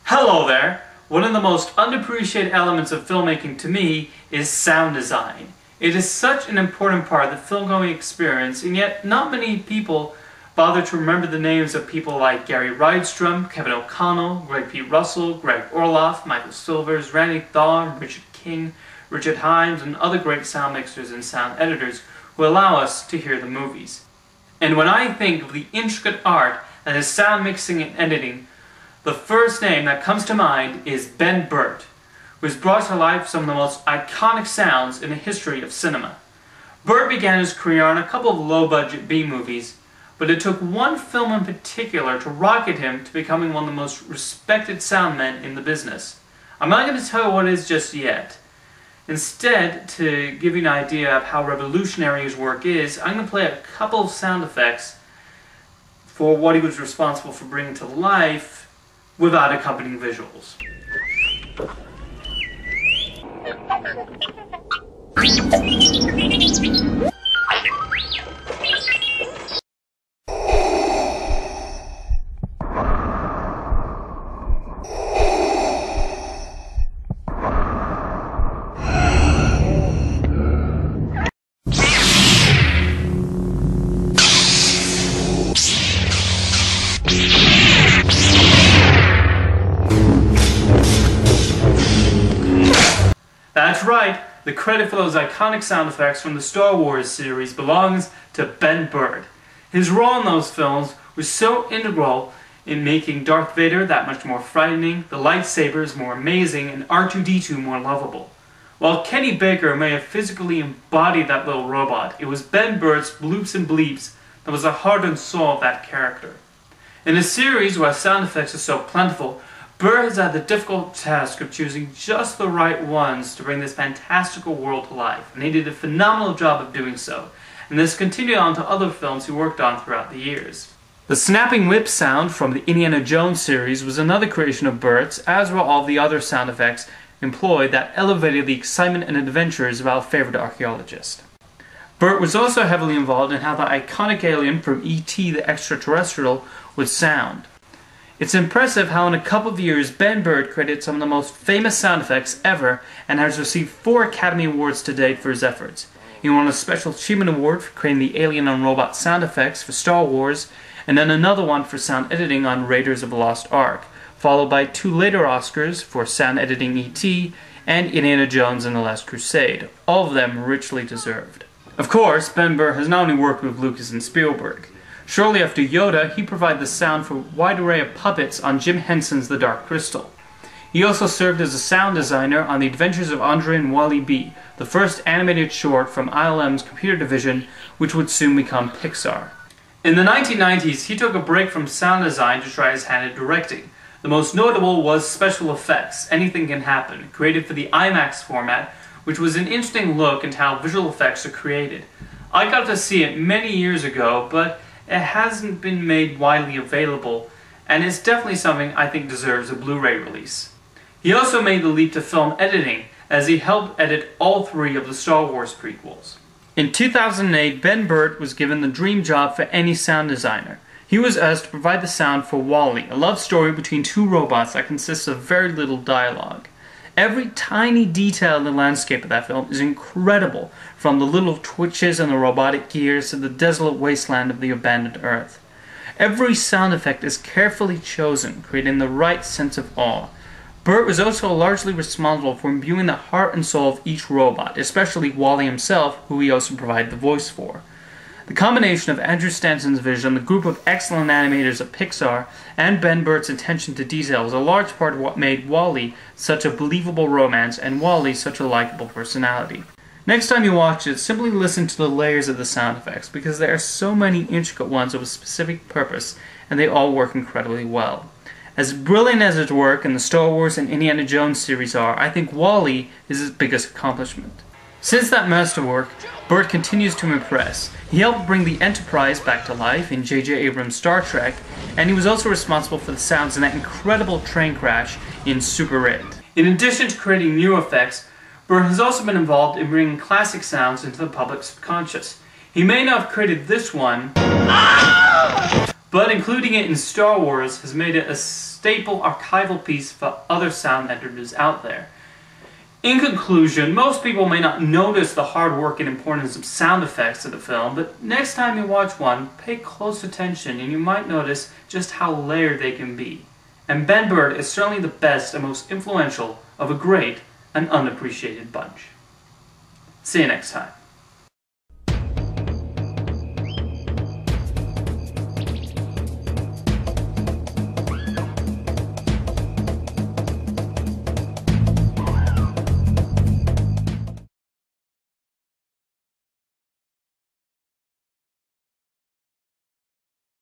Hello there! One of the most underappreciated elements of filmmaking to me is sound design. It is such an important part of the film-going experience, and yet not many people bother to remember the names of people like Gary Rydstrom, Kevin O'Connell, Greg P. Russell, Greg Orloff, Michael Silvers, Randy Thom, Richard King, Richard Himes, and other great sound mixers and sound editors who allow us to hear the movies. And when I think of the intricate art that is sound mixing and editing, the first name that comes to mind is Ben Burtt, who has brought to life some of the most iconic sounds in the history of cinema. Burtt began his career on a couple of low-budget B-movies, but it took one film in particular to rocket him to becoming one of the most respected sound men in the business. I'm not going to tell you what it is just yet. Instead, to give you an idea of how revolutionary his work is, I'm going to play a couple of sound effects for what he was responsible for bringing to life without accompanying visuals. That's right, the credit for those iconic sound effects from the Star Wars series belongs to Ben Burtt. His role in those films was so integral in making Darth Vader that much more frightening, the lightsabers more amazing, and R2-D2 more lovable. While Kenny Baker may have physically embodied that little robot, it was Ben Burtt's bloops and bleeps that was the heart and soul of that character. In a series where sound effects are so plentiful, Burtt has had the difficult task of choosing just the right ones to bring this fantastical world to life, and he did a phenomenal job of doing so, and this continued on to other films he worked on throughout the years. The snapping whip sound from the Indiana Jones series was another creation of Burtt's, as were all the other sound effects employed that elevated the excitement and adventures of our favorite archaeologist. Burtt was also heavily involved in how the iconic alien from E.T. the Extra-Terrestrial would sound. It's impressive how in a couple of years Ben Burtt created some of the most famous sound effects ever and has received 4 Academy Awards to date for his efforts. He won a Special Achievement Award for creating the alien and robot sound effects for Star Wars, and then another one for sound editing on Raiders of the Lost Ark, followed by 2 later Oscars for sound editing E.T. and Indiana Jones and the Last Crusade, all of them richly deserved. Of course, Ben Burtt has not only worked with Lucas and Spielberg. Shortly after Yoda, he provided the sound for a wide array of puppets on Jim Henson's The Dark Crystal. He also served as a sound designer on The Adventures of Andre and WallE B, the first animated short from ILM's computer division, which would soon become Pixar. In the 1990s, he took a break from sound design to try his hand at directing. The most notable was Special Effects, Anything Can Happen, created for the IMAX format, which was an interesting look into how visual effects are created. I got to see it many years ago, but it hasn't been made widely available, and it's definitely something I think deserves a Blu-ray release. He also made the leap to film editing, as he helped edit all 3 of the Star Wars prequels. In 2008, Ben Burtt was given the dream job for any sound designer. He was asked to provide the sound for WallE, a love story between 2 robots that consists of very little dialogue. Every tiny detail in the landscape of that film is incredible, from the little twitches and the robotic gears to the desolate wasteland of the abandoned Earth. Every sound effect is carefully chosen, creating the right sense of awe. Burtt was also largely responsible for imbuing the heart and soul of each robot, especially WallE himself, who he also provided the voice for. The combination of Andrew Stanton's vision, the group of excellent animators at Pixar, and Ben Burtt's attention to detail was a large part of what made WallE such a believable romance and WallE such a likable personality. Next time you watch it, simply listen to the layers of the sound effects, because there are so many intricate ones of a specific purpose, and they all work incredibly well. As brilliant as its work in the Star Wars and Indiana Jones series are, I think WallE is his biggest accomplishment. Since that masterwork, Burtt continues to impress. He helped bring the Enterprise back to life in J.J. Abrams' Star Trek, and he was also responsible for the sounds in that incredible train crash in Super 8. In addition to creating new effects, Burtt has also been involved in bringing classic sounds into the public subconscious. He may not have created this one, but including it in Star Wars has made it a staple archival piece for other sound editors out there. In conclusion, most people may not notice the hard work and importance of sound effects in the film, but next time you watch one, pay close attention and you might notice just how layered they can be. And Ben Burtt is certainly the best and most influential of a great and unappreciated bunch. See you next time.